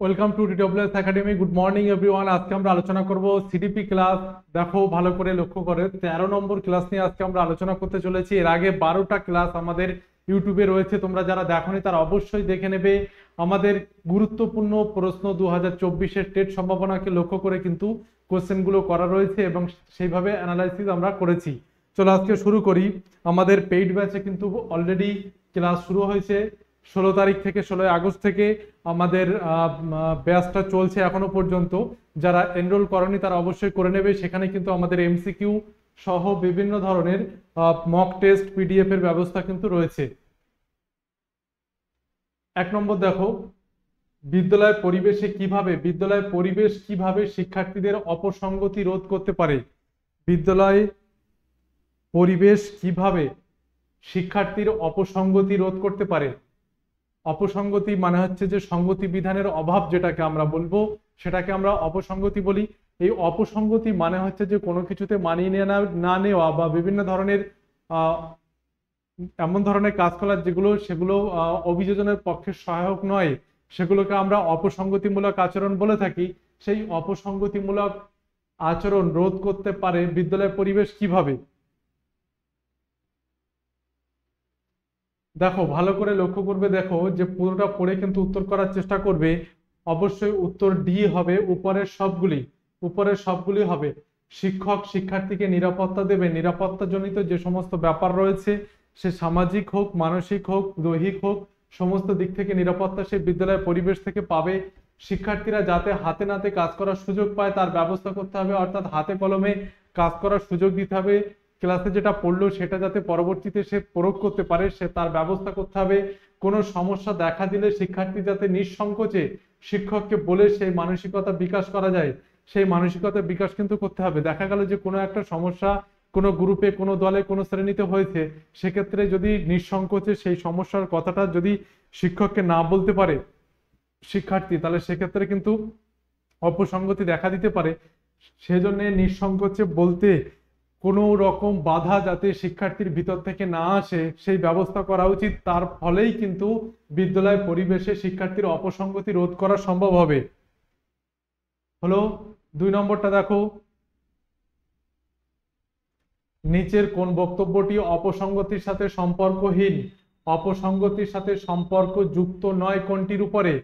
Welcome to DWS academy. Good morning everyone. আজকে আমরা আলোচনা করব সিডিপি ক্লাস। দেখো, ভালো করে লক্ষ্য করে 13 নম্বর ক্লাস নিয়ে আজকে আমরা আলোচনা করতে চলেছি। এর আগে 12টা ক্লাস আমাদের ইউটিউবে রয়েছে, তোমরা যারা দেখোনি তারা অবশ্যই দেখে নেবে। আমাদের গুরুত্বপূর্ণ প্রশ্ন 2024-এর টেট সম্ভাবনাকে লক্ষ্য করে কিন্তু কোশ্চেনগুলো করা রয়েছে এবং সেইভাবে অ্যানালাইসিস আমরা করেছি। চলো আজকে শুরু করি। আমাদের পেইড ব্যাচে কিন্তু অলরেডি ক্লাস শুরু হয়েছে। 16 তারিখ থেকে 16 আগস্ট থেকে আমাদের ব্যাচটা চলছে এখনো পর্যন্ত। যারা এনরোল করেনি তারা অবশ্যই করে নেবে। সেখানে কিন্তু আমাদের এমসিকিউ সহ বিভিন্ন ধরনের মক টেস্ট পিডিএফ এর ব্যবস্থা কিন্তু রয়েছে। 1 নম্বর দেখো, বিদ্যালয় পরিবেশ কিভাবে শিক্ষার্থীদের অপসঙ্গতি রোধ করতে পারে। বিদ্যালয় পরিবেশ কিভাবে শিক্ষার্থীর অপসঙ্গতি রোধ করতে পারে। অপসঙ্গতি মানে হচ্ছে যে সঙ্গতি বিধানের অভাব, যেটাকে আমরা বলবো সেটাকে আমরা অপসঙ্গতি বলি। এই অপসঙ্গতি মানে হচ্ছে যে কোনো কিছুতে মানিয়ে না নেওয়া বা বিভিন্ন ধরনের আহ এমন ধরনের কাজ করা সেগুলো অভিযোজনের পক্ষে সহায়ক নয়, সেগুলোকে আমরা অপসঙ্গতিমূলক আচরণ বলে থাকি। সেই অপসঙ্গতিমূলক আচরণ রোধ করতে পারে বিদ্যালয় পরিবেশ কিভাবে। দেখো, ভালো করে লক্ষ্য করবে, দেখো যে পুরোটা পড়ে কিন্তু উত্তর করার চেষ্টা করবে। অবশ্যই উত্তর ডি হবে। উপরের সবগুলি হবে। শিক্ষক শিক্ষার্থীকে নিরাপত্তা দেবে। নিরাপত্তাজনিত যে সমস্ত ব্যাপার রয়েছে, সে সামাজিক হোক, মানসিক হোক, দৈহিক হোক, সমস্ত দিক থেকে নিরাপত্তা সে বিদ্যালয়ের পরিবেশ থেকে পাবে। শিক্ষার্থীরা যাতে হাতে নাতে কাজ করার সুযোগ পায় তার ব্যবস্থা করতে হবে, অর্থাৎ হাতে কলমে কাজ করার সুযোগ দিতে হবে। ক্লাসে যেটা পড়লো সেটা যাতে পরবর্তীতে সে প্রয়োগ করতে পারে সে তার ব্যবস্থা করতে হবে। কোনো সমস্যা দেখা দিলে শিক্ষার্থী যাতে নিঃসংকোচে শিক্ষককে বলে সেই মানসিকতা বিকাশ করা যায়, সেই মানসিকতা বিকাশ কিন্তু করতে হবে। দেখা গেল যে কোনো একটা সমস্যা কোনো গ্রুপে, কোনো দলে, কোনো শ্রেণীতে হয়েছে, সেক্ষেত্রে যদি নিঃসংকোচে সেই সমস্যার কথাটা যদি শিক্ষককে না বলতে পারে শিক্ষার্থী, তাহলে সেক্ষেত্রে কিন্তু অপসঙ্গতি দেখা দিতে পারে। সেজন্য নিঃসংকোচে বলতে কোনো রকম বাধা যাতে শিক্ষার্থীর ভিতর থেকে না আসে সেই ব্যবস্থা করা উচিত। তার ফলেই কিন্তু বিদ্যালয় পরিবেশে শিক্ষার্থীর অপসঙ্গতি রোধ করা সম্ভব হবে। হলো 2 নম্বরটা দেখো, নিচের কোন বক্তব্যটি অপসঙ্গতির সাথে সম্পর্কহীন। অপসঙ্গতির সাথে সম্পর্ক যুক্ত নয় কোনটির উপরে।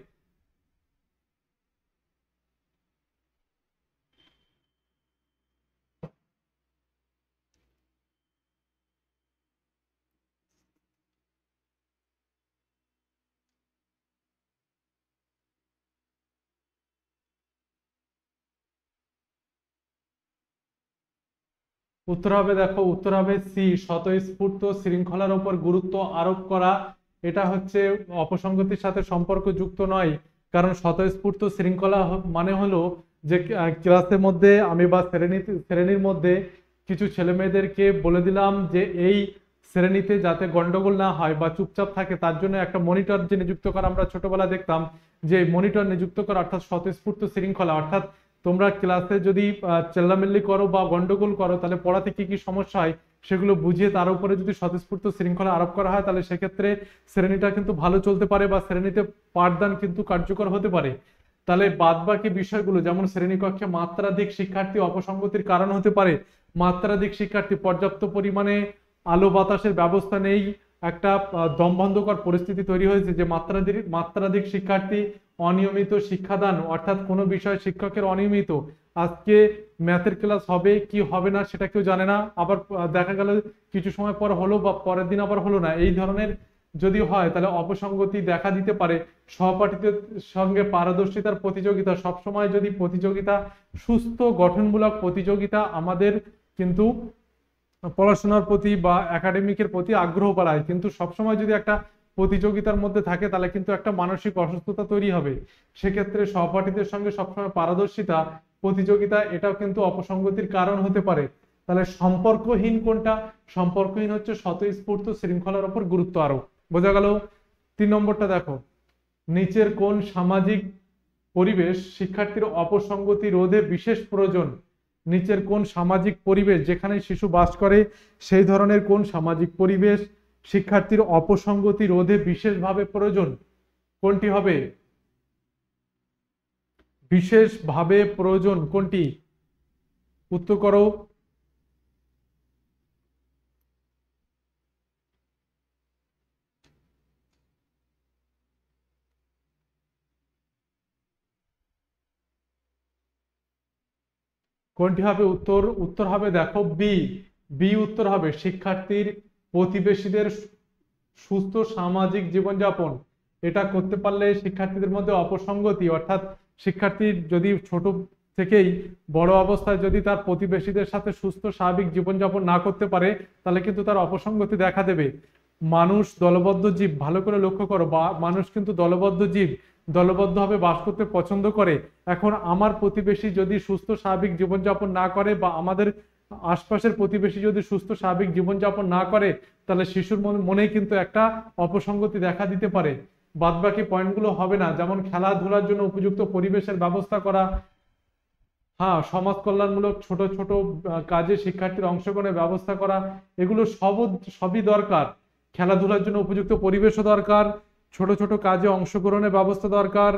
উত্তর হবে সি, স্বতঃস্ফূর্ত শৃঙ্খলার উপর গুরুত্ব আরোপ করা। এটা হচ্ছে অপসঙ্গতির সাথে সম্পর্ক যুক্ত নয়। কারণ স্বতঃস্ফূর্ত শৃঙ্খলা মানে হলো যে ক্লাসের মধ্যে আমি বা শ্রেণীর মধ্যে কিছু ছেলে মেয়েদেরকে বলে দিলাম যে এই শ্রেণীতে যাতে গন্ডগোল না হয় বা চুপচাপ থাকে তার জন্য একটা মনিটর যে নিযুক্ত করা আমরা ছোটবেলা দেখতাম, যে মনিটর নিযুক্ত করা অর্থাৎ স্বতঃস্ফূর্ত শৃঙ্খলা। অর্থাৎ তোমরা ক্লাসে যদি চেল্লামিল্লি করো বা গন্ডগোল করো তাহলে পড়াতে কি কি সমস্যা হয় সেগুলো বুঝিয়ে তার উপরে যদি স্বতঃস্ফূর্ত শৃঙ্খলা আরোপ করা হয় তাহলে সেক্ষেত্রে শ্রেণীটা কিন্তু ভালো চলতে পারে বা শ্রেণীতে পাঠদান কিন্তু কার্যকর হতে পারে। তাহলে বাদ বাকি বিষয়গুলো যেমন শ্রেণীকক্ষে মাত্রাধিক শিক্ষার্থী অপসঙ্গতির কারণ হতে পারে। মাত্রাধিক শিক্ষার্থী, পর্যাপ্ত পরিমাণে আলো বাতাসের ব্যবস্থা নেই, একটা দমবন্ধকর পরিস্থিতি তৈরি হয়েছে যে মাত্রাধিক শিক্ষার্থী, অনিয়মিত শিক্ষাদান অর্থাৎ কোনো বিষয় শিক্ষকের অনিয়মিত। আজকে ম্যাথের ক্লাস হবে কি হবে না সেটা কেউ জানে না, আবার দেখা গেল কিছু সময় পর হলো বা পরের দিন আবার হলো না। এই ধরনের যদি হয় তাহলে অপসঙ্গতি দেখা দিতে পারে। সহপাঠীদের সঙ্গে পারদর্শিতার প্রতিযোগিতা, সবসময় যদি প্রতিযোগিতা, সুস্থ গঠনমূলক প্রতিযোগিতা আমাদের কিন্তু পড়াশোনার প্রতি বা একাডেমিকের প্রতি আগ্রহ বাড়ায়, কিন্তু সবসময় যদি একটা প্রতিযোগিতার মধ্যে থাকে তাহলে কিন্তু একটা মানসিক অসুস্থতা তৈরি হবে। সেক্ষেত্রে সহপাঠীদের সঙ্গে সবসময় পারদর্শিতা, প্রতিযোগিতা এটাও কিন্তু অপসঙ্গতির কারণ হতে পারে। তাহলে সম্পর্কহীন কোনটা? সম্পর্কহীন হচ্ছে স্বতঃস্ফূর্ত শৃঙ্খলার উপর গুরুত্ব আরোপ। বোঝা গেল? 3 নম্বরটা দেখো, নিচের কোন সামাজিক পরিবেশ শিক্ষার্থীর অপসঙ্গতি রোধে বিশেষ প্রয়োজন। নিচের কোন সামাজিক পরিবেশ, যেখানে শিশু বাস করে সেই ধরনের কোন সামাজিক পরিবেশ শিক্ষার্থীর অপসঙ্গতি রোধে বিশেষভাবে প্রয়োজন, কোনটি হবে? বিশেষভাবে প্রয়োজন কোনটি? উত্তর করো। কোনটি হবে উত্তর? উত্তর হবে দেখো বি। বি উত্তর হবে শিক্ষার্থীর প্রতিবেশীদের সুস্থ সামাজিক জীবনযাপন। এটা করতে পারলে শিক্ষার্থীদের মধ্যে অপসঙ্গতি, অর্থাৎ শিক্ষার্থী যদি ছোট থেকেই বড় অবস্থায় যদি তার প্রতিবেশীদের সাথে সুস্থ স্বাভাবিক জীবনযাপন না করতে পারে, তাহলে কিন্তু তার অপসঙ্গতি দেখা দেবে। মানুষ দলবদ্ধ জীব, ভালো করে লক্ষ্য করো, বা মানুষ কিন্তু দলবদ্ধ জীব, দলবদ্ধভাবে বাস করতে পছন্দ করে। এখন আমার প্রতিবেশী যদি সুস্থ স্বাভাবিক জীবনযাপন না করে, বা আমাদের আশপাশের প্রতিবেশী যদি সুস্থ স্বাভাবিক জীবনযাপন না করে, তাহলে শিশুর মনেই কিন্তু একটা অপসঙ্গতি দেখা দিতে পারে। বাদবাকি পয়েন্টগুলো হবে না, যেমন খেলাধুলার জন্য উপযুক্ত পরিবেশের ব্যবস্থা করা, হ্যাঁ, সমাজ কল্যাণমূলক ছোট ছোট কাজে শিক্ষার্থীর অংশগ্রহণের ব্যবস্থা করা, এগুলো সবই দরকার। খেলাধুলার জন্য উপযুক্ত পরিবেশও দরকার, ছোট ছোট কাজে অংশগ্রহণের ব্যবস্থা দরকার,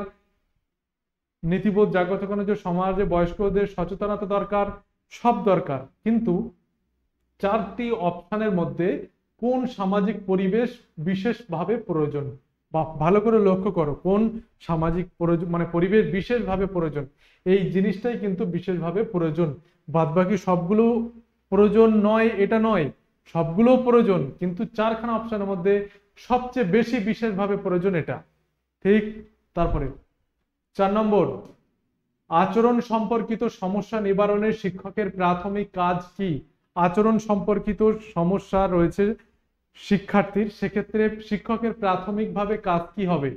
নীতিবোধ জাগ্রত করার জন্য সমাজে বয়স্কদের সচেতনতা দরকার, সব দরকার। কিন্তু চারটি অপশনের মধ্যে কোন সামাজিক পরিবেশ বিশেষভাবে প্রয়োজন? বা ভালো করে লক্ষ্য করো, কোন সামাজিক প্রয়োজন মানে পরিবেশ বিশেষভাবে প্রয়োজন, এই জিনিসটাই কিন্তু বিশেষভাবে প্রয়োজন। বাদবাকি সবগুলো প্রয়োজন নয় এটা নয়, সবগুলো প্রয়োজন, কিন্তু চারখানা অপশনের মধ্যে সবচেয়ে বেশি বিশেষভাবে প্রয়োজন এটা। ঠিক। তারপরে 4 নম্বর, আচরণ সম্পর্কিত সমস্যা নিবারণে শিক্ষকের প্রাথমিক কাজ কি? আচরণ সম্পর্কিত সমস্যা রয়েছে শিক্ষার্থীর, সেক্ষেত্রে শিক্ষকের প্রাথমিকভাবে কাজ কি হবে?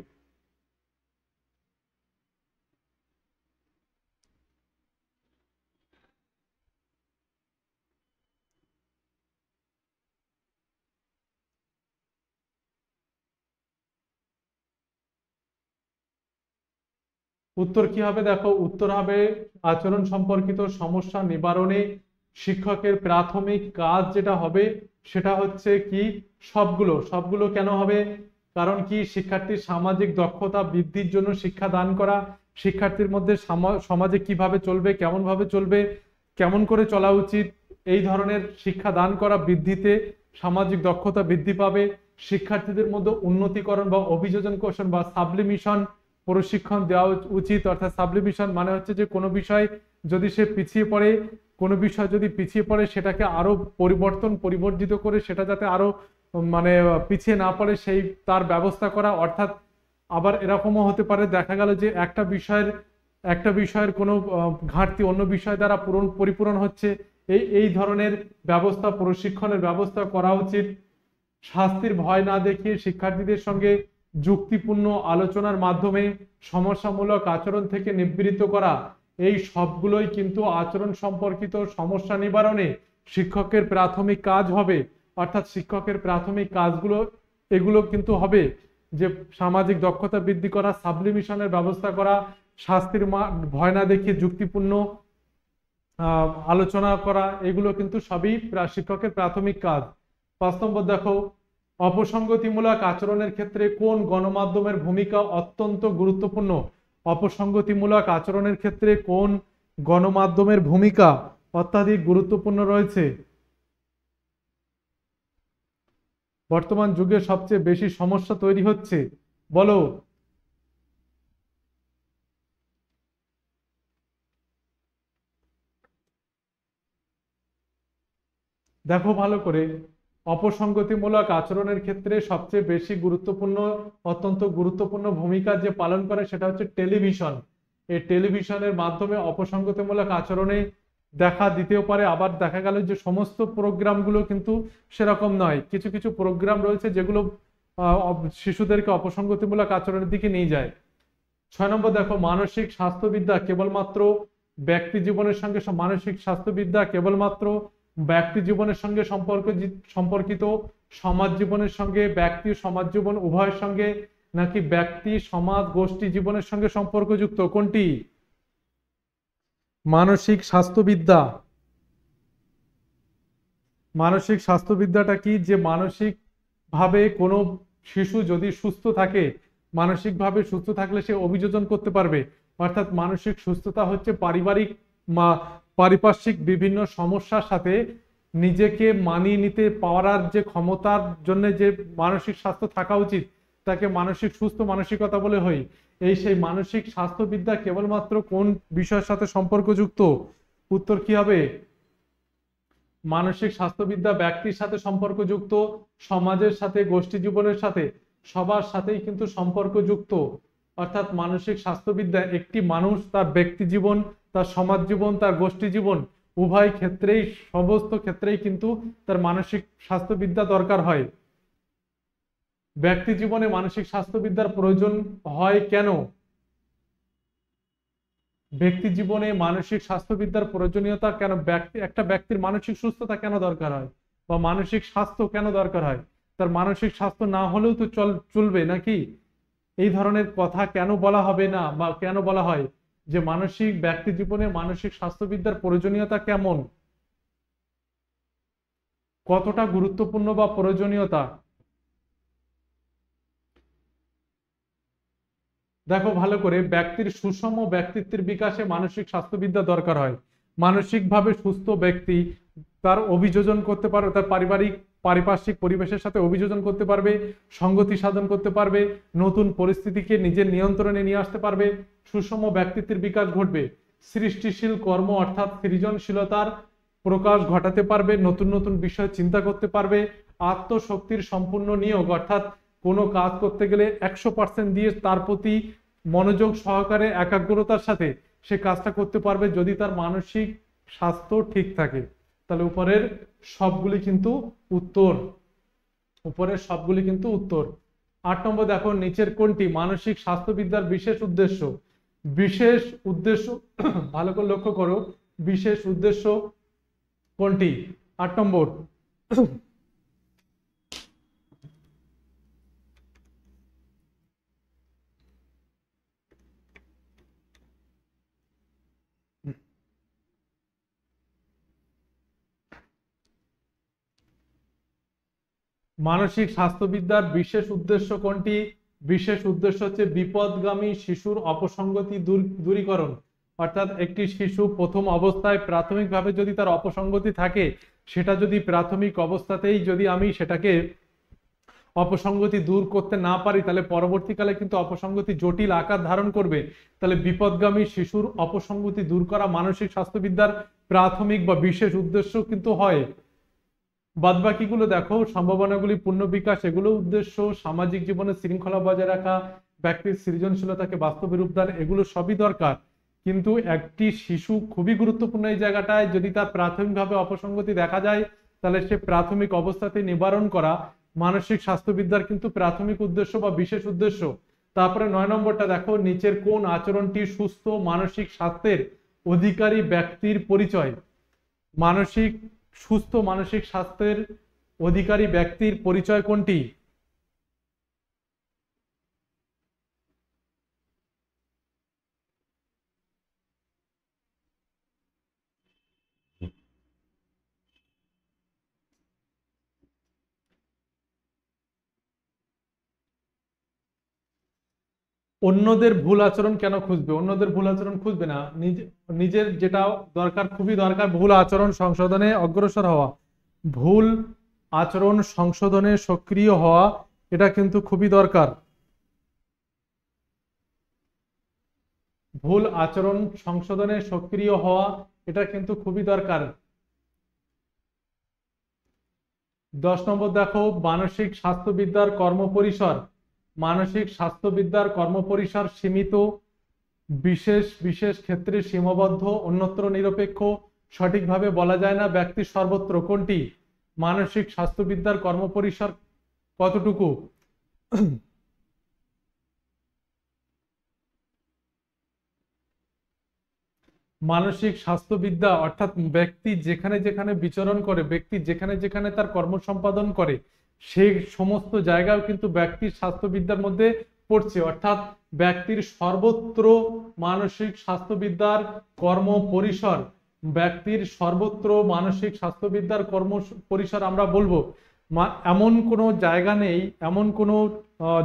উত্তর কি হবে দেখো, উত্তর হবে আচরণ সম্পর্কিত সমস্যা নিবারণে শিক্ষকের প্রাথমিক কাজ যেটা হবে সেটা হচ্ছে কি, সবগুলো সবগুলো কেন হবে? কারণ কি, শিক্ষার্থীর সামাজিক দক্ষতা বৃদ্ধির জন্য শিক্ষা দান করা, শিক্ষার্থীর মধ্যে সমাজে কিভাবে চলবে, কেমন ভাবে চলবে, কেমন করে চলা উচিত, এই ধরনের শিক্ষা দান করা বৃদ্ধিতে সামাজিক দক্ষতা বৃদ্ধি পাবে। শিক্ষার্থীদের মধ্যে উন্নতিকরণ বা অভিযোজন কৌশল বা সাবলিমিশন প্রশিক্ষণ দেওয়া উচিত। অর্থাৎ সাবলিমিশন মানে হচ্ছে যে কোনো বিষয় যদি সে পিছিয়ে পড়ে, কোনো বিষয় যদি পিছিয়ে পড়ে সেটাকে আরো পরিবর্তিত করে সেটা যাতে আরো মানে পিছিয়ে না পড়ে সেই তার ব্যবস্থা করা। অর্থাৎ আবার এরকমও হতে পারে, দেখা গেল যে একটা বিষয়ের কোনো ঘাটতি অন্য বিষয় দ্বারা পরিপূরণ হচ্ছে, এই ধরনের ব্যবস্থা প্রশিক্ষণের ব্যবস্থা করা উচিত। শাস্তির ভয় না দেখিয়ে শিক্ষার্থীদের সঙ্গে যুক্তিপূর্ণ আলোচনার মাধ্যমে সমস্যামূলক আচরণ থেকে নিবৃত্ত করা, এই সবগুলোই কিন্তু আচরণ সম্পর্কিত সমস্যা নিবারণে শিক্ষকের প্রাথমিক কাজ হবে। অর্থাৎ শিক্ষকের প্রাথমিক কাজগুলো এগুলো কিন্তু হবে, যে সামাজিক দক্ষতা বৃদ্ধি করা, সাবলিমিশনের ব্যবস্থা করা, শাস্তির ভয় না দেখিয়ে যুক্তিপূর্ণ আলোচনা করা, এগুলো কিন্তু সবই শিক্ষকের প্রাথমিক কাজ। 5 নম্বর দেখো, অপসঙ্গতিমূলক আচরণের ক্ষেত্রে কোন গণমাধ্যমের ভূমিকা অত্যন্ত গুরুত্বপূর্ণ? অপসঙ্গতিমূলক আচরণের ক্ষেত্রে কোন গণমাধ্যমের ভূমিকা অত্যাধিক গুরুত্বপূর্ণ রয়েছে? বর্তমান যুগে সবচেয়ে বেশি সমস্যা তৈরি হচ্ছে, বলো। দেখো ভালো করে, অপসঙ্গতিমূলক আচরণের ক্ষেত্রে সবচেয়ে বেশি গুরুত্বপূর্ণ, অত্যন্ত গুরুত্বপূর্ণ ভূমিকা যে পালন করে সেটা হচ্ছে টেলিভিশন। এই টেলিভিশনের মাধ্যমে অপসঙ্গতিমূলক আচরণে দেখা দিতেও পারে, আবার দেখা গেল যে সমস্ত প্রোগ্রামগুলো কিন্তু সেরকম নয়, কিছু কিছু প্রোগ্রাম রয়েছে যেগুলো শিশুদেরকে অপসঙ্গতিমূলক আচরণের দিকে নিয়ে যায়। 6 নম্বর দেখো, মানসিক স্বাস্থ্যবিদ্যা কেবলমাত্র ব্যক্তি জীবনের সঙ্গে মানসিক স্বাস্থ্যবিদ্যা কেবলমাত্র ব্যক্তি জীবনের সঙ্গে সম্পর্কিত, সমাজ জীবনের সঙ্গে, ব্যক্তি সমাজ জীবন উভয়ের সঙ্গে, নাকি ব্যক্তি সমাজ গোষ্ঠী জীবনের সঙ্গে সম্পর্কযুক্ত? কোনটি? মানসিক স্বাস্থ্যবিদ্যা, মানসিক স্বাস্থ্যবিদ্যাটা কি, যে মানসিক ভাবে কোনো শিশু যদি সুস্থ থাকে, মানসিকভাবে সুস্থ থাকলে সে অভিযোজন করতে পারবে। অর্থাৎ মানসিক সুস্থতা হচ্ছে পারিপার্শ্বিক বিভিন্ন সমস্যার সাথে নিজেকে মানিয়ে নিতে পারার যে ক্ষমতার জন্য যে মানসিক স্বাস্থ্য থাকা উচিত তাকে মানসিক সুস্থ মানসিকতা বলে হয়। সেই মানসিক স্বাস্থ্যবিদ্যা কেবলমাত্র কোন বিষয়ের সাথে সম্পর্কযুক্ত? উত্তর কি হবে? মানসিক স্বাস্থ্যবিদ্যা ব্যক্তির সাথে সম্পর্কযুক্ত, সমাজের সাথে, গোষ্ঠী জীবনের সাথে, সবার সাথেই কিন্তু সম্পর্কযুক্ত। অর্থাৎ মানসিক স্বাস্থ্যবিদ্যা একটি মানুষ তার ব্যক্তি জীবন, তার সমাজ জীবন, তার গোষ্ঠী জীবন উভয় ক্ষেত্রেই, সমস্ত ক্ষেত্রেই কিন্তু তার মানসিক স্বাস্থ্যবিদ্যা দরকার হয়। ব্যক্তি জীবনে মানসিক স্বাস্থ্যবিদ্যার প্রয়োজন হয় কেন? ব্যক্তি জীবনে মানসিক স্বাস্থ্যবিদ্যার প্রয়োজনীয়তা কেন? একটা ব্যক্তির মানসিক সুস্থতা কেন দরকার হয় বা মানসিক স্বাস্থ্য কেন দরকার হয়? তার মানসিক স্বাস্থ্য না হলেও তো চলবে নাকি? এই ধরনের কথা কেন বলা হবে না বা কেন বলা হয় যে মানসিক ব্যক্তি জীবনে মানসিক স্বাস্থ্যবিদ্যার প্রয়োজনীয়তা কেমন, কতটা গুরুত্বপূর্ণ বা প্রয়োজনীয়তা? দেখো ভালো করে, ব্যক্তির সুষম ব্যক্তিত্বের বিকাশে মানসিক স্বাস্থ্যবিদ্যা দরকার হয়। মানসিকভাবে সুস্থ ব্যক্তি তার অভিযোজন করতে পারবে, তার পারিপার্শ্বিক পরিবেশের সাথে অভিযোজন করতে পারবে, সংগতি সাধন করতে পারবে, নতুন পরিস্থিতিকে নিজের নিয়ন্ত্রণে নিয়ে আসতে পারবে, সুষম ব্যক্তিত্বের বিকাশ ঘটবে, সৃষ্টিশীল কর্ম অর্থাৎ সৃজনশীলতার প্রকাশ ঘটাতে পারবে, নতুন নতুন বিষয় চিন্তা করতে পারবে, আত্মশক্তির সম্পূর্ণ নিয়োগ অর্থাৎ কোনো কাজ করতে গেলে 100% দিয়ে তার প্রতি মনোযোগ সহকারে একাগ্রতার সাথে সে কাজটা করতে পারবে যদি তার মানসিক স্বাস্থ্য ঠিক থাকে। তাহলে উপরের সবগুলি কিন্তু উত্তর। 8 নম্বর দেখো, নিচের কোনটি মানসিক স্বাস্থ্যবিদ্যার বিশেষ উদ্দেশ্য? বিশেষ উদ্দেশ্য ভালো করে লক্ষ্য করো, বিশেষ উদ্দেশ্য কোনটি? 8 নম্বর, মানসিক স্বাস্থ্যবিদ্যার বিশেষ উদ্দেশ্য কোনটি? বিশেষ উদ্দেশ্য হচ্ছে বিপদগামী শিশুর অপসঙ্গতি দূরীকরণ। অর্থাৎ একটি শিশু প্রথম অবস্থায় প্রাথমিকভাবে যদি তার অপসঙ্গতি থাকে, সেটা যদি প্রাথমিক অবস্থাতেই যদি আমি সেটাকে অপসঙ্গতি দূর করতে না পারি, তাহলে পরবর্তীকালে কিন্তু অপসঙ্গতি জটিল আকার ধারণ করবে। তাহলে বিপদগামী শিশুর অপসঙ্গতি দূর করা মানসিক স্বাস্থ্যবিদ্যার প্রাথমিক বা বিশেষ উদ্দেশ্য কিন্তু হয়। বাদবাকিগুলো দেখো, সম্ভাবনাগুলি পূর্ণ বিকাশ এগুলো উদ্দেশ্য, সামাজিক জীবনে শৃঙ্খলা বজায় রাখা, ব্যক্তির সৃজনশীলতাকে বাস্তবে রূপদান, এগুলো সবই দরকার। কিন্তু একটি শিশু খুবই গুরুত্বপূর্ণ এই জায়গাটায়, যদি তার প্রাথমিকভাবে অপসঙ্গতি দেখা যায় তাহলে সে প্রাথমিক অবস্থাতে নিবারণ করা মানসিক স্বাস্থ্যবিদ্যার কিন্তু প্রাথমিক উদ্দেশ্য বা বিশেষ উদ্দেশ্য। তারপরে 9 নম্বরটা দেখো, নিচের কোন আচরণটি সুস্থ মানসিক স্বাস্থ্যের অধিকারী ব্যক্তির পরিচয়? সুস্থ মানসিক স্বাস্থ্যের অধিকারী ব্যক্তির পরিচয় কোনটি? অন্যদের ভুল আচরণ কেন খুঁজবে? অন্যদের ভুল আচরণ খুঁজবে না, নিজের যেটা দরকার, খুবই দরকার, ভুল আচরণ সংশোধনে অগ্রসর হওয়া। ভুল আচরণ সংশোধনে সক্রিয় হওয়া, এটা কিন্তু খুবই দরকার। ভুল আচরণ সংশোধনে সক্রিয় হওয়া, এটা কিন্তু খুবই দরকার। 10 নম্বর দেখো, মানসিক স্বাস্থ্যবিদ্যার কর্মপরিসর। মানসিক স্বাস্থ্যবিদ্যার কর্মপরিসর সীমিত, বিশেষ বিশেষ ক্ষেত্রে সীমাবদ্ধ, অন্যত্র নিরপেক্ষ, সঠিকভাবে বলা যায় না, ব্যক্তির সর্বত্র। কোনটি? মানসিক স্বাস্থ্যবিদ্যার কর্মপরিসর কতটুকু? মানসিক স্বাস্থ্যবিদ্যা অর্থাৎ ব্যক্তি যেখানে যেখানে বিচরণ করে, ব্যক্তি যেখানে যেখানে তার কর্ম সম্পাদন করে, সেই সমস্ত জায়গাও কিন্তু ব্যক্তির স্বাস্থ্যবিদ্যার মধ্যে পড়ছে। অর্থাৎ ব্যক্তির সর্বত্র মানসিক স্বাস্থ্যবিদ্যার কর্ম পরিসর, ব্যক্তির সর্বত্র মানসিক স্বাস্থ্যবিদ্যার কর্ম পরিসর আমরা বলবো। এমন কোনো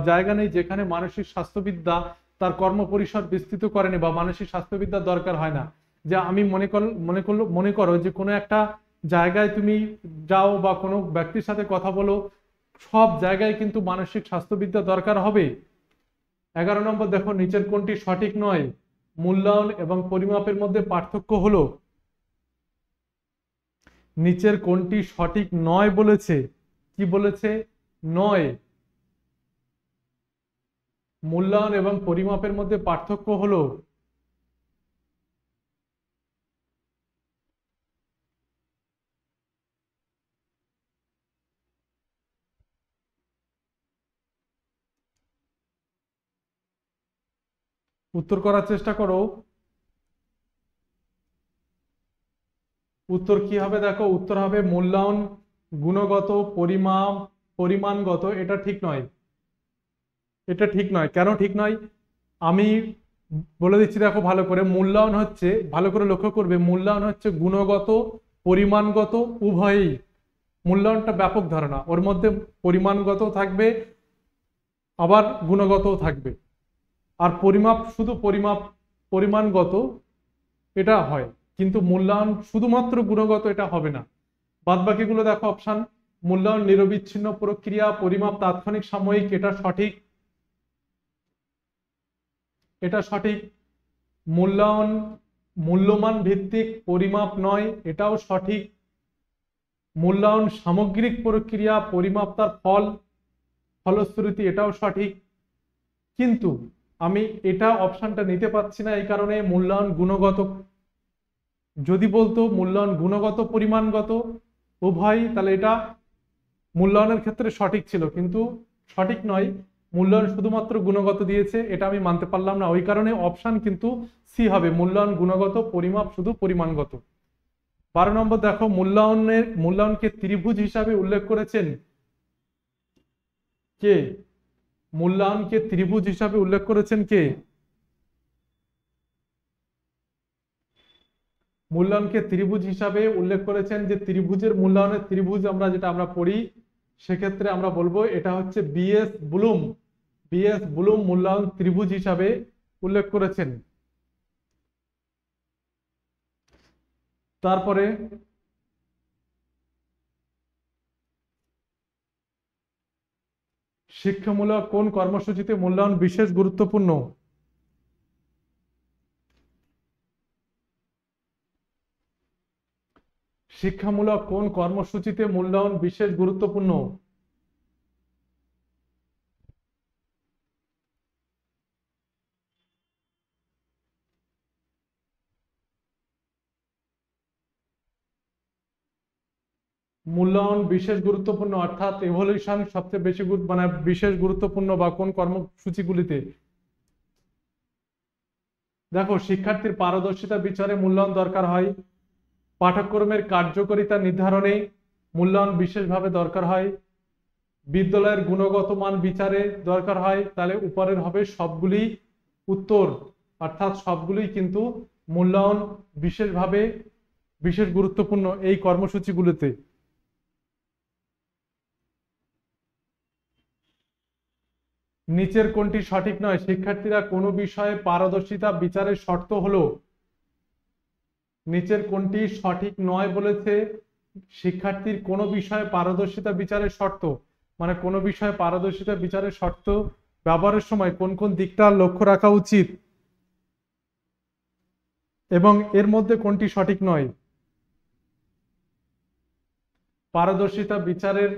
জায়গা নেই যেখানে মানসিক স্বাস্থ্যবিদ্যা তার কর্মপরিসর বিস্তৃত করেনি বা মানসিক স্বাস্থ্যবিদ্যার দরকার হয় না। যে আমি মনে করো যে কোনো একটা জায়গায় তুমি যাও বা কোনো ব্যক্তির সাথে কথা বলো, সব জায়গায় কিন্তু মানসিক স্বাস্থ্যবিদ্যা দরকার হবে। 11 নম্বর দেখো, নিচের কোনটি সঠিক নয়? মূল্যায়ন এবং পরিমাপের মধ্যে পার্থক্য হলো, নিচের কোনটি সঠিক নয় বলেছে? কি বলেছে? নয়। মূল্যায়ন এবং পরিমাপের মধ্যে পার্থক্য হলো, উত্তর করার চেষ্টা করো। উত্তর কি হবে দেখো, উত্তর হবে মূল্যায়ন গুণগত, পরিমাণগত। এটা ঠিক নয়, এটা ঠিক নয়। কেন ঠিক নয় আমি বলে দিচ্ছি, দেখো ভালো করে। মূল্যায়ন হচ্ছে, ভালো করে লক্ষ্য করবে, মূল্যায়ন হচ্ছে গুণগত, পরিমাণগত উভয়ই। মূল্যায়নটা ব্যাপক ধারণা, ওর মধ্যে পরিমাণগত থাকবে আবার গুণগতও থাকবে। আর পরিমাপ শুধু পরিমাণগত এটা হয়, কিন্তু মূল্যায়ন শুধুমাত্র গুণগত এটা হবে না। বাদ বাকিগুলো দেখো অপশন। মূল্যায়ন নিরবিচ্ছিন্ন প্রক্রিয়া, পরিমাপ তাৎক্ষণিক সাময়িক, এটা সঠিক, এটা সঠিক। মূল্যায়ন মূল্যমান ভিত্তিক, পরিমাপ নয়, এটাও সঠিক। মূল্যায়ন সামগ্রিক প্রক্রিয়া, পরিমাপ তার ফলশ্রুতি, এটাও সঠিক। কিন্তু আমি এটা অপশনটা নিতে পারছি না, এই কারণে মূল্যায়ন গুণগত। যদি বলতো মূল্যায়ন গুণগত পরিমাণগত উভয়, তাহলে এটা মূল্যায়নের ক্ষেত্রে সঠিক ছিল, কিন্তু সঠিক নয়। মূল্যায়ন শুধুমাত্র গুণগত দিয়েছে, এটা আমি মানতে পারলাম না, ওই কারণে অপশন কিন্তু সি হবে, মূল্যায়ন গুণগত, পরিমাপ শুধু পরিমাণগত। 12 নম্বর দেখো, মূল্যায়নকে ত্রিভুজ হিসাবে উল্লেখ করেছেন কে? মূল্যায়নকে ত্রিভুজ হিসাবে উল্লেখ করেছেন কে? মূল্যায়নকে ত্রিভুজ হিসাবে উল্লেখ করেছেন, যে ত্রিভুজের মূল্যায়নের ত্রিভুজ আমরা পড়ি, সেক্ষেত্রে আমরা বলবো এটা হচ্ছে বিএস ব্লুম। বিএস ব্লুম মূল্যায়ন ত্রিভুজ হিসাবে উল্লেখ করেছেন। তারপরে শিক্ষামূলক কোন কর্মসূচিতে মূল্যায়ন বিশেষ গুরুত্বপূর্ণ? শিক্ষামূলক কোন কর্মসূচিতে মূল্যায়ন বিশেষ গুরুত্বপূর্ণ? মূল্যায়ন বিশেষ গুরুত্বপূর্ণ অর্থাৎ এভলিউশন সবচেয়ে বেশি মানে বিশেষ গুরুত্বপূর্ণ, বা কোন কর্মসূচিগুলিতে? দেখো, শিক্ষার্থীর পারদর্শিতা বিচারে মূল্যায়ন দরকার হয়, পাঠ্যক্রমের কার্যকারিতা নির্ধারণে মূল্যায়ন বিশেষভাবে দরকার হয়, বিদ্যালয়ের গুণগত মান বিচারে দরকার হয়। তাহলে উপরের হবে সবগুলি উত্তর, অর্থাৎ সবগুলি কিন্তু মূল্যায়ন বিশেষভাবে বিশেষ গুরুত্বপূর্ণ এই কর্মসূচিগুলোতে। নিচের কোনটি সঠিক নয়? শিক্ষার্থীরা কোনো বিষয়ে পারদর্শিতা বিচারের শর্ত হলো, নিচের কোনটি সঠিক নয় বলেছে? শিক্ষার্থীর কোনো বিষয়ে পারদর্শিতা বিচারের শর্ত, মানে কোনো বিষয়ে পারদর্শিতা বিচারের শর্ত ব্যবহারের সময় কোন কোন দিকটা লক্ষ্য রাখা উচিত, এবং এর মধ্যে কোনটি সঠিক নয়? পারদর্শিতা বিচারের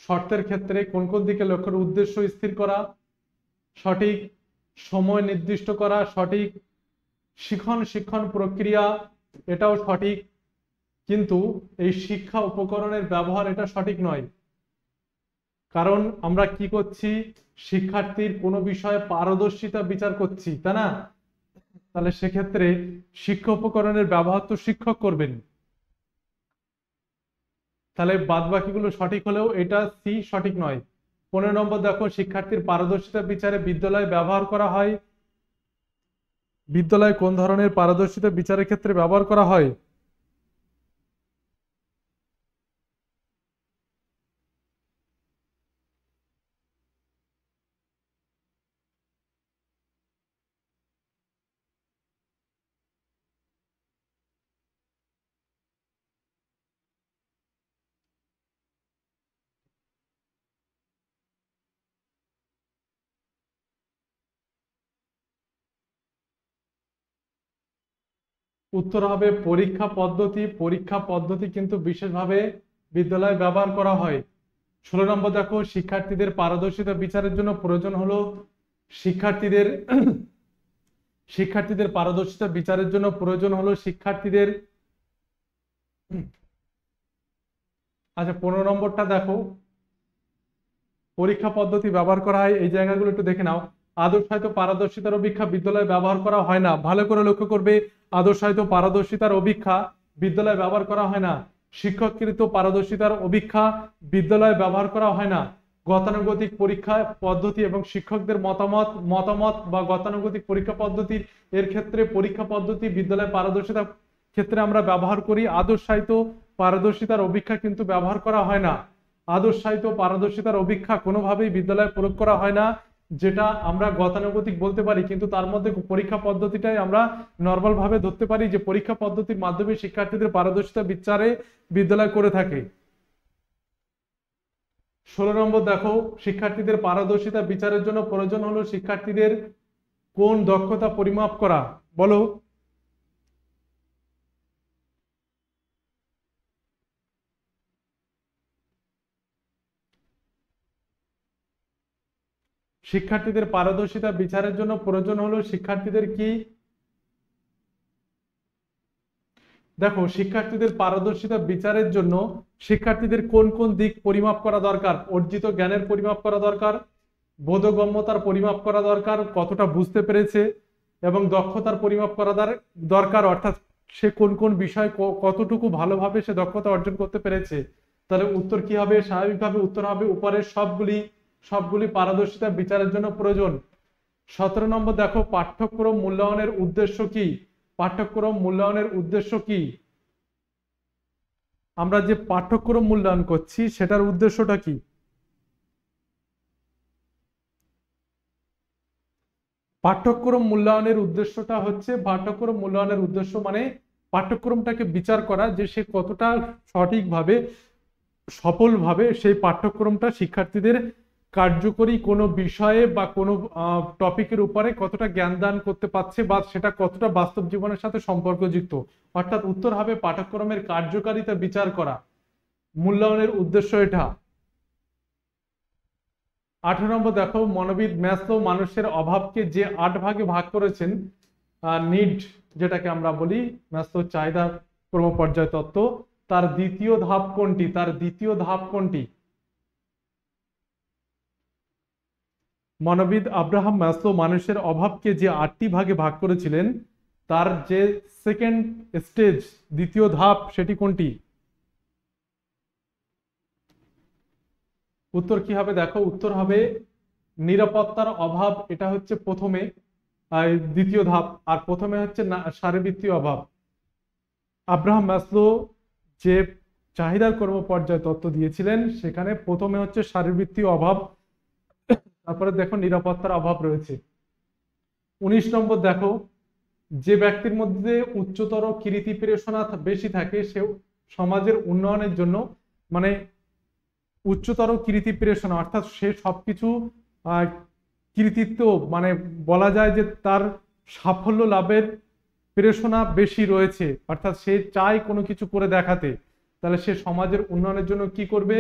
শর্তের ক্ষেত্রে কোন কোন দিকে লক্ষ্যের উদ্দেশ্য স্থির করা সঠিক, সময় নির্দিষ্ট করা সঠিক, শিক্ষণ প্রক্রিয়া এটাও সঠিক, কিন্তু এই শিক্ষা উপকরণের ব্যবহার এটা সঠিক নয়। কারণ আমরা কি করছি, শিক্ষার্থীর কোনো বিষয়ে পারদর্শিতা বিচার করছি, তাই না? তাহলে সেক্ষেত্রে শিক্ষা উপকরণের ব্যবহার তো শিক্ষক করবেন। তাহলে বাদ বাকিগুলো সঠিক হলেও এটা সি সঠিক নয়। 15 নম্বর দেখো, শিক্ষার্থীর পারদর্শিতা বিচারে বিদ্যালয়ে ব্যবহার করা হয়, বিদ্যালয়ে কোন ধরনের পারদর্শিতা বিচারের ক্ষেত্রে ব্যবহার করা হয়? উত্তর হবে পরীক্ষা পদ্ধতি। পরীক্ষা পদ্ধতি কিন্তু বিশেষভাবে বিদ্যালয়ে ব্যবহার করা হয়। 16 নম্বর দেখো, শিক্ষার্থীদের পারদর্শিতা বিচারের জন্য প্রয়োজন হলো শিক্ষার্থীদের শিক্ষার্থীদের পারদর্শিতা বিচারের জন্য প্রয়োজন হলো শিক্ষার্থীদের। আচ্ছা, 15 নম্বরটা দেখো, পরীক্ষা পদ্ধতি ব্যবহার করা হয়, এই জায়গাগুলো একটু দেখে নাও। আদর্শায়িত পারদর্শিতার অভিক্ষা বিদ্যালয়ে ব্যবহার করা হয় না। ভালো করে লক্ষ্য করবে, আদর্শায়িত পারদর্শিতার অভিক্ষা বিদ্যালয়ে ব্যবহার করা হয় না। শিক্ষককৃত পারদর্শিতার অভিক্ষা বিদ্যালয়ে ব্যবহার করা হয় না। গতানুগতিক পরীক্ষা পদ্ধতি এবং শিক্ষকদের মতামত বা গতানুগতিক পরীক্ষা পদ্ধতির এর ক্ষেত্রে পরীক্ষা পদ্ধতি বিদ্যালয়ে পারদর্শিতার ক্ষেত্রে আমরা ব্যবহার করি। আদর্শায়িত পারদর্শিতার অভিক্ষা কিন্তু ব্যবহার করা হয় না। আদর্শায়িত পারদর্শিতার অভিক্ষা কোনোভাবেই বিদ্যালয়ে প্রয়োগ করা হয় না, যেটা আমরা গতানুগতিক বলতে পারি, কিন্তু তার মধ্যে পরীক্ষা পদ্ধতিটাই আমরা নর্মাল ভাবে ধরতে পারি যে পরীক্ষা পদ্ধতির মাধ্যমে শিক্ষার্থীদের পারদর্শিতা বিচারে বিদ্যালয় করে থাকে। 16 নম্বর দেখো, শিক্ষার্থীদের পারদর্শিতা বিচারের জন্য প্রয়োজন হলো শিক্ষার্থীদের কোন দক্ষতা পরিমাপ করা, বলো। শিক্ষার্থীদের পারদর্শিতা বিচারের জন্য প্রয়োজন হলো শিক্ষার্থীদের কি? দেখো, শিক্ষার্থীদের পারদর্শিতা বিচারের জন্য শিক্ষার্থীদের কোন কোন দিক পরিমাপ করা দরকার? অর্জিত জ্ঞানের পরিমাপ করা দরকার, বোধগম্যতার পরিমাপ করা দরকার, কতটা বুঝতে পেরেছে, এবং দক্ষতার পরিমাপ করা দরকার, অর্থাৎ সে কোন কোন বিষয় কতটুকু ভালোভাবে সে দক্ষতা অর্জন করতে পেরেছে। তাহলে উত্তর কি হবে? স্বাভাবিকভাবে উত্তর হবে উপরের সবগুলি। সবগুলি পারদর্শিতা বিচারের জন্য প্রয়োজন। 17 নম্বর দেখো, পাঠ্যক্রম মূল্যায়নের উদ্দেশ্য কি? পাঠ্যক্রম মূল্যায়নের উদ্দেশ্য কি? আমরা যে পাঠ্যক্রম মূল্যায়ন করছি সেটার উদ্দেশ্যটা কি? পাঠ্যক্রম মূল্যায়নের উদ্দেশ্যটা হচ্ছে, পাঠ্যক্রম মূল্যায়নের উদ্দেশ্য মানে পাঠ্যক্রমটাকে বিচার করা যে সে কতটা সঠিকভাবে সফলভাবে সেই পাঠ্যক্রমটা শিক্ষার্থীদের কার্যকরী কোনো বিষয়ে বা কোনো টপিকের উপরে কতটা জ্ঞান দান করতে পারছে বা সেটা কতটা বাস্তব জীবনের সাথে সম্পর্কযুক্ত। অর্থাৎ উত্তর হবে পাঠ্যক্রমের কার্যকারিতা বিচার করা। মূল্যায়নের উদ্দেশ্য এটা। 18 নম্বর দেখো, মনোবিদ ম্যাসলো মানুষের অভাবকে যে 8 ভাগে ভাগ করেছেন, নিড যেটাকে আমরা বলি, ম্যাসলো চাহিদা ক্রমপর্যায় তত্ত্ব, তার দ্বিতীয় ধাপ কোনটি? তার দ্বিতীয় ধাপ কোনটি? মনোবিদ আব্রাহাম ম্যাসলো মানুষের অভাবকে যে 8টি ভাগে ভাগ করেছিলেন, তার যে সেকেন্ড স্টেজ, দ্বিতীয় ধাপ, সেটি কোনটি? উত্তর কি হবে? দেখো, উত্তর হবে নিরাপত্তার অভাব। এটা হচ্ছে প্রথমে, দ্বিতীয় ধাপ। আর প্রথমে হচ্ছে শারীরবৃত্তীয় অভাব। আব্রাহাম ম্যাসলো যে চাহিদার কর্মপর্যায় তত্ত্ব দিয়েছিলেন সেখানে প্রথমে হচ্ছে শারীরবৃত্তীয় অভাব, তারপরে দেখো নিরাপত্তার অভাব রয়েছে। 19 নম্বর দেখো, যে ব্যক্তির মধ্যে উচ্চতর কীর্তি প্রেরণা বেশি থাকে সে সমাজের উন্নয়নের জন্য, মানে উচ্চতর কীর্তি প্রেরণা অর্থাৎ সে সবকিছু কৃতিত্ব, মানে বলা যায় যে তার সাফল্য লাভের প্রেরণা বেশি রয়েছে, অর্থাৎ সে চায় কোনো কিছু করে দেখাতে, তাহলে সে সমাজের উন্নয়নের জন্য কি করবে?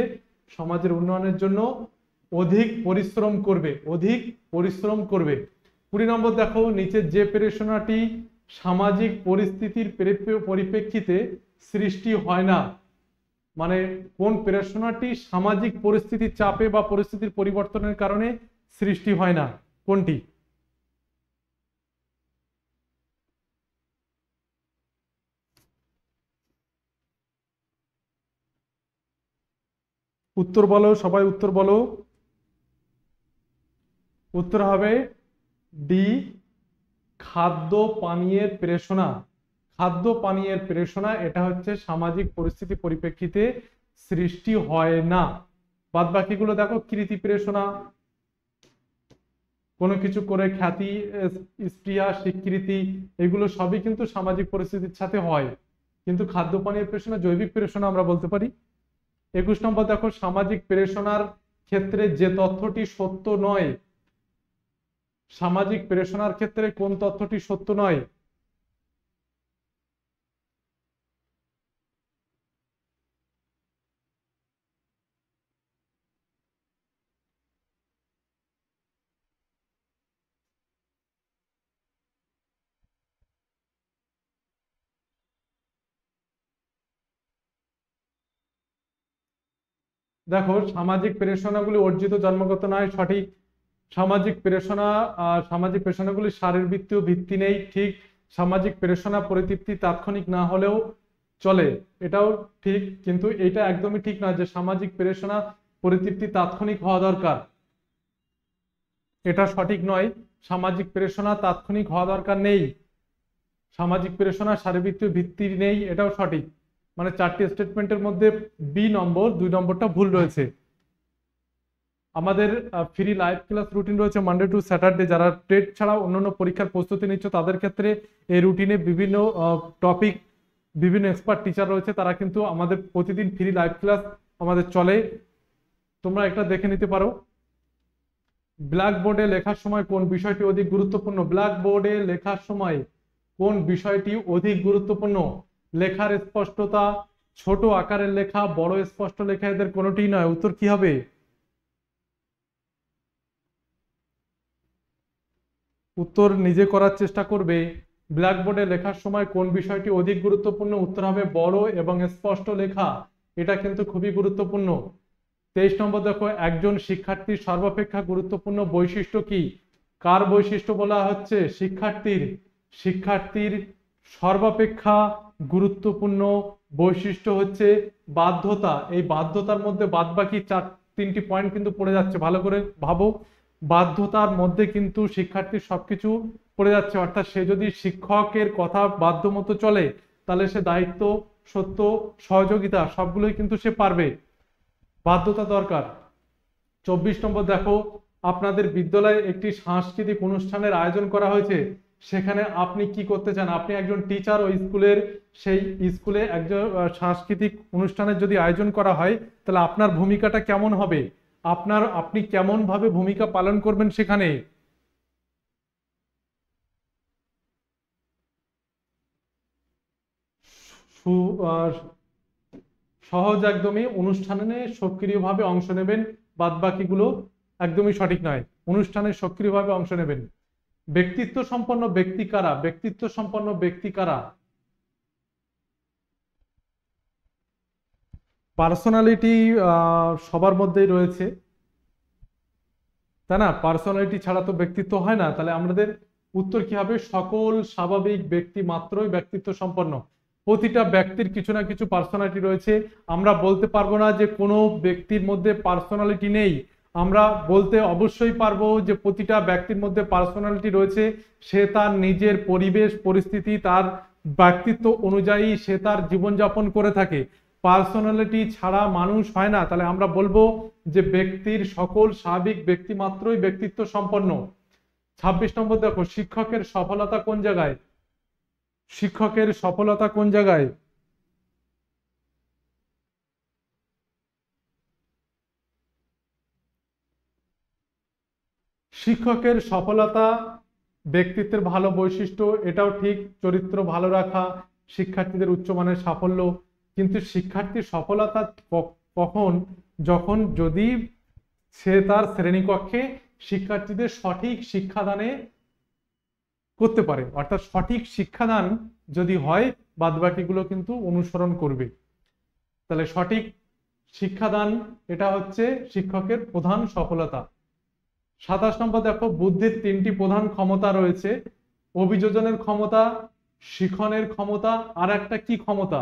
সমাজের উন্নয়নের জন্য অধিক পরিশ্রম করবে, অধিক পরিশ্রম করবে। 20 নম্বর দেখো, নিচের যে প্রেরণাটি সামাজিক পরিস্থিতির পরিপ্রেক্ষিতে সৃষ্টি হয় না, মানে কোন প্রেরণাটি সামাজিক পরিস্থিতির চাপে বা পরিস্থিতির পরিবর্তনের কারণে সৃষ্টি হয় না, কোনটি? উত্তর বলো, সবাই উত্তর বলো। উত্তর হবে ডি, খাদ্য পানীয়ের প্রেরণা। খাদ্য পানীয়ের প্রেরণা এটা হচ্ছে সামাজিক পরিস্থিতি পরিপ্রেক্ষিতে সৃষ্টি হয় না। বাদ বাকিগুলো দেখো, কৃতি প্রেরণা, কোনো কিছু করে খ্যাতি, স্পৃহা, স্বীকৃতি, এগুলো সবই কিন্তু সামাজিক পরিস্থিতির সাথে হয়, কিন্তু খাদ্য পানীয়ের প্রেরণা জৈবিক প্রেরণা আমরা বলতে পারি। 21 নম্বর দেখো, সামাজিক প্রেরণার ক্ষেত্রে যে তথ্যটি সত্য নয়, সামাজিক প্রেরণার ক্ষেত্রে কোন তথ্যটি সত্য নয়? দেখো, সামাজিক প্রেরণাগুলি অর্জিত জন্মগত নয়, সঠিক। সামাজিক প্রেরণাগুলি শারীরবৃত্তীয় ভিত্তি নেই, ঠিক। সামাজিক প্রেরণা পরিতৃপ্তি তাৎক্ষণিক না হলেও চলে, এটাও ঠিক, কিন্তু এটা একদমই ঠিক নয় যে সামাজিক প্রেরণা পরিতৃপ্তি তাৎক্ষণিক হওয়া দরকার, এটা সঠিক নয়। সামাজিক প্রেরণা তাৎক্ষণিক হওয়া দরকার নেই, সামাজিক প্রেরণা শারীরবৃত্তীয় ভিত্তি নেই, এটাও সঠিক। মানে 4টি স্টেটমেন্টের মধ্যে বি নম্বর 2 নম্বরটা ভুল রয়েছে। আমাদের ফ্রি লাইভ ক্লাস রুটিন রয়েছে মানডে টু স্যাটারডে। যারা টেট ছাড়াও অন্যান্য পরীক্ষার প্রস্তুতি নিচ্ছ তাদের ক্ষেত্রে এই রুটিনে বিভিন্ন টপিক, বিভিন্ন এক্সপার্ট টিচার রয়েছে, তারা কিন্তু আমাদের প্রতিদিন ফ্রি লাইভ ক্লাস আমাদের চলে, তোমরা একটা দেখে নিতে পারো। ব্ল্যাকবোর্ডে লেখার সময় কোন বিষয়টি অধিক গুরুত্বপূর্ণ? ব্ল্যাকবোর্ডে লেখার সময় কোন বিষয়টি অধিক গুরুত্বপূর্ণ? লেখার স্পষ্টতা, ছোট আকারের লেখা, বড় স্পষ্ট লেখা, এদের কোনোটিই নয়। উত্তর কি হবে? উত্তর নিজে করার চেষ্টা করবে। ব্ল্যাকবোর্ডে লেখার সময় কোন বিষয়টি অধিক গুরুত্বপূর্ণ? উত্তর হবে বড় এবং স্পষ্ট লেখা, এটা কিন্তু খুবই গুরুত্বপূর্ণ। 23 নম্বর দেখো, একজন শিক্ষার্থীর সর্বাপেক্ষা গুরুত্বপূর্ণ বৈশিষ্ট্য কি? কার বৈশিষ্ট্য বলা হচ্ছে? শিক্ষার্থীর। শিক্ষার্থীর সর্বাপেক্ষা গুরুত্বপূর্ণ বৈশিষ্ট্য হচ্ছে বাধ্যতা। এই বাধ্যতার মধ্যে বাদবাকি 3টি পয়েন্ট কিন্তু পড়ে যাচ্ছে, ভালো করে ভাবো। বাধ্যতার মধ্যে কিন্তু শিক্ষার্থীর সবকিছু পড়ে যাচ্ছে, অর্থাৎ সে যদি শিক্ষকের কথা বাধ্য মতো চলে তাহলে সে দায়িত্ব, সত্য, সহযোগিতা সবগুলোই কিন্তু সে পারবে। বাধ্যতা দরকার। 24 নম্বর দেখো, আপনাদের বিদ্যালয়ে একটি সাংস্কৃতিক অনুষ্ঠানের আয়োজন করা হয়েছে, সেখানে আপনি কি করতে চান? আপনি একজন টিচার ও স্কুলের, সেই স্কুলে একজন সাংস্কৃতিক অনুষ্ঠানের যদি আয়োজন করা হয় তাহলে আপনার ভূমিকাটা কেমন হবে? আপনি কেমন ভাবে ভূমিকা পালন করবেন সেখানে? সহজ একদমই, অনুষ্ঠানে সক্রিয়ভাবে অংশ নেবেন, বাদ বাকিগুলো একদমই সঠিক নয়। অনুষ্ঠানে সক্রিয়ভাবে অংশ নেবেন। ব্যক্তিত্ব সম্পন্ন ব্যক্তি কারা? ব্যক্তিত্ব সম্পন্ন ব্যক্তি কারা? পার্সোনালিটি সবার মধ্যেই রয়েছে, তাই না? পার্সোনালিটি ছাড়া তো ব্যক্তিত্ব হয় না। তাহলে আমাদের উত্তর কি হবে? সকল স্বাভাবিক ব্যক্তি মাত্রই ব্যক্তিত্ব সম্পন্ন। প্রতিটা ব্যক্তির কিছু না কিছু পার্সোনালিটি রয়েছে, আমরা বলতে পারবো না যে কোনো ব্যক্তির মধ্যে পার্সোনালিটি নেই। আমরা বলতে অবশ্যই পারবো যে প্রতিটা ব্যক্তির মধ্যে পার্সোনালিটি রয়েছে, সে তার নিজের পরিবেশ পরিস্থিতি, তার ব্যক্তিত্ব অনুযায়ী সে তার জীবনযাপন করে থাকে। পার্সোনালিটি ছাড়া মানুষ হয় না। তাহলে আমরা বলবো যে ব্যক্তির সকল স্বাভাবিক ব্যক্তি মাত্রই ব্যক্তিত্ব সম্পন্ন। 26 নম্বর দেখো, শিক্ষকের সফলতা কোন জায়গায়? শিক্ষকের সফলতা কোন জায়গায়? শিক্ষকের সফলতা ব্যক্তিত্বের ভালো বৈশিষ্ট্য, এটাও ঠিক, চরিত্র ভালো রাখা, শিক্ষার্থীদের উচ্চমানের সাফল্য। কিন্তু শিক্ষার্থীর সফলতা কখন? যখন যদি সে তার শ্রেণীকক্ষে শিক্ষার্থীদের সঠিক শিক্ষাদানে করতে পারে, অর্থাৎ সঠিক শিক্ষাদান যদি হয় বাদবাকিগুলো কিন্তু অনুসরণ করবে। তাহলে সঠিক শিক্ষাদান, এটা হচ্ছে শিক্ষকের প্রধান সফলতা। 27 নম্বর দেখো, বুদ্ধির 3টি প্রধান ক্ষমতা রয়েছে, অভিযোজনের ক্ষমতা, শিখনের ক্ষমতা, আর একটা কি ক্ষমতা?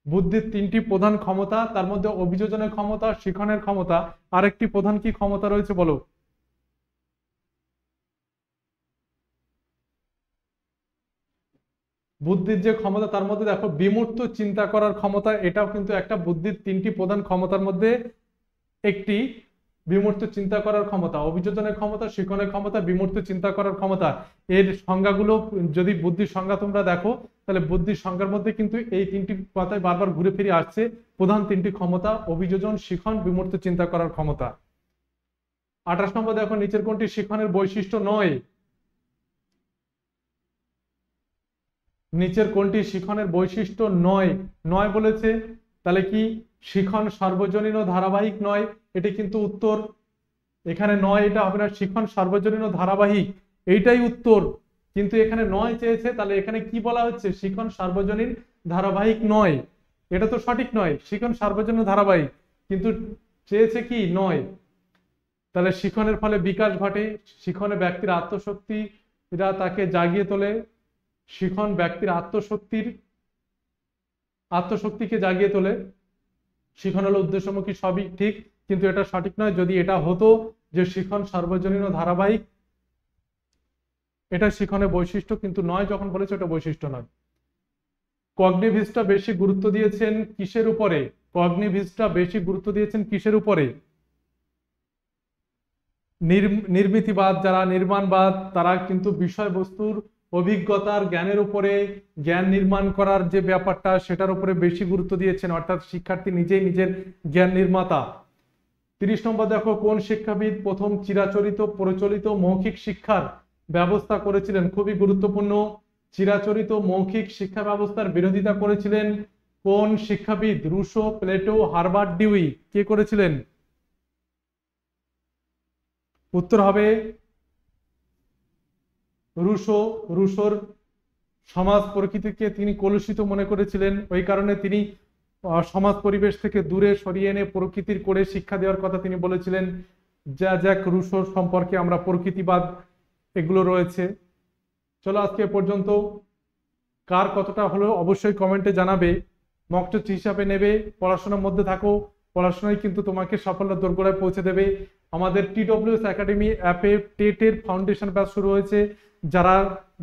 বুদ্ধির 3টি প্রধান ক্ষমতা, তার মধ্যে অভিযোজনের ক্ষমতা, শিখনের ক্ষমতা, আরেকটি প্রধান কি ক্ষমতা রয়েছে বলো? বুদ্ধির যে ক্ষমতা তার মধ্যে দেখো বিমূর্ত চিন্তা করার ক্ষমতা, এটাও কিন্তু একটা বুদ্ধির 3টি প্রধান ক্ষমতার মধ্যে একটি। বিমূর্ত চিন্তা করার ক্ষমতা, অভিযোজনের ক্ষমতা, শিখনের ক্ষমতা, বিমূর্ত চিন্তা করার ক্ষমতা, এর সংজ্ঞাগুলো যদি বুদ্ধির সংজ্ঞা তোমরা দেখো তাহলে বুদ্ধির সংজ্ঞার মধ্যে কিন্তু এই 3টি কথায় বারবার ঘুরে ফিরে আসছে। প্রধান 3টি ক্ষমতা: অভিযোজন, শিখন, বিমূর্ত চিন্তা করার ক্ষমতা। 28 নম্বর দেখো, নিচের কোনটি শিখনের বৈশিষ্ট্য নয়? নিচের কোনটি শিখনের বৈশিষ্ট্য নয়? নয় বলেছে, তাহলে কি শিখন সার্বজনীন ও ধারাবাহিক নয়? এটি কিন্তু উত্তর। এখানে নয়, এটা হবে না, শিখন সার্বজনীন ও ধারাবাহিক, এইটাই উত্তর। কিন্তু এখানে নয় চেয়েছে, তাহলে এখানে কি বলা হচ্ছে? শিখন সার্বজনীন ধারাবাহিক নয়, এটা তো সঠিক নয়। শিখন সার্বজনীন ধারাবাহিক, কিন্তু চেয়েছে কি নয়। তাহলে শিখনের ফলে বিকাশ ঘটে, শিখনে ব্যক্তির আত্মশক্তি এরা তাকে জাগিয়ে তোলে, শিখন ব্যক্তির আত্মশক্তিকে জাগিয়ে তোলে। শিখন হলো উদ্দেশ্যমুখী, সবই ঠিক, কিন্তু এটা সঠিক নয়। যদি এটা হতো যে শিখন সর্বজনীন ও ধারাবাহিক, এটা শিখনের বৈশিষ্ট্য, কিন্তু নয় যখন বলেছে ওটা বৈশিষ্ট্য নয়। কগনিভিস্টরা বেশি গুরুত্ব দিয়েছেন কিসের উপরে? কগনিভিস্টরা বেশি গুরুত্ব দিয়েছেন কিসের উপরে? নির্মিতিবাদ, যারা নির্মাণবাদ, তারা কিন্তু বিষয়বস্তুর অভিজ্ঞতার জ্ঞানের উপরে, জ্ঞান নির্মাণ করার যে ব্যাপারটা সেটার উপরে বেশি গুরুত্ব দিয়েছেন, অর্থাৎ শিক্ষার্থী নিজেই নিজের জ্ঞান নির্মাতা। 30 নম্বর দেখো, কোন শিক্ষাবিদ প্রথম চিরাচরিত প্রচলিত মৌখিক শিক্ষার ব্যবস্থা করেছিলেন? খুবই গুরুত্বপূর্ণ। চিরাচরিত মৌখিক শিক্ষা ব্যবস্থার বিরোধিতা করেছিলেন কোন শিক্ষাবিদ? Rousseau, Plato, Herbart Dewey. কে করেছিলেন? উত্তর হবে রুশো। রুশোর সমাজ প্রকৃতিকে তিনি কলুষিত মনে করেছিলেন, ওই কারণে তিনি সমাজ পরিবেশ থেকে দূরে সরিয়ে এনে প্রকৃতির করে শিক্ষা দেওয়ার কথা তিনি বলেছিলেন। যা জ্যাক রুশোর সম্পর্কে আমরা প্রকৃতিবাদ এগুলো রয়েছে। চলো আজকে পর্যন্ত। কার কতটা হলো অবশ্যই কমেন্টে জানাবে। মক টেস্ট হিসাবে নেবে, পড়াশোনার মধ্যে থাকো, পড়াশোনায় কিন্তু তোমাকে সাফল্যের দোরগোড়ায় পৌঁছে দেবে। আমাদের TWS একাডেমি অ্যাপে টেটের ফাউন্ডেশন ব্যাচ শুরু হয়েছে। যারা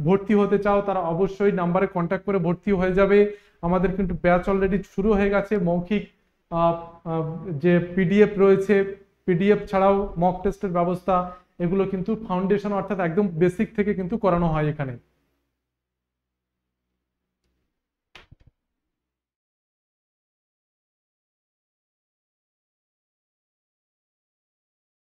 ভর্তি হতে চাও তারা অবশ্যই নাম্বারে কন্ট্যাক্ট করে ভর্তি হয়ে যাবে। আমাদের কিন্তু ব্যাচ অলরেডি শুরু হয়ে গেছে। মৌখিক যে PDF রয়েছে, PDF ছাড়াও মক টেস্টের ব্যবস্থা, এগুলো কিন্তু ফাউন্ডেশন অর্থাৎ একদম বেসিক থেকে কিন্তু করানো হয় এখানে।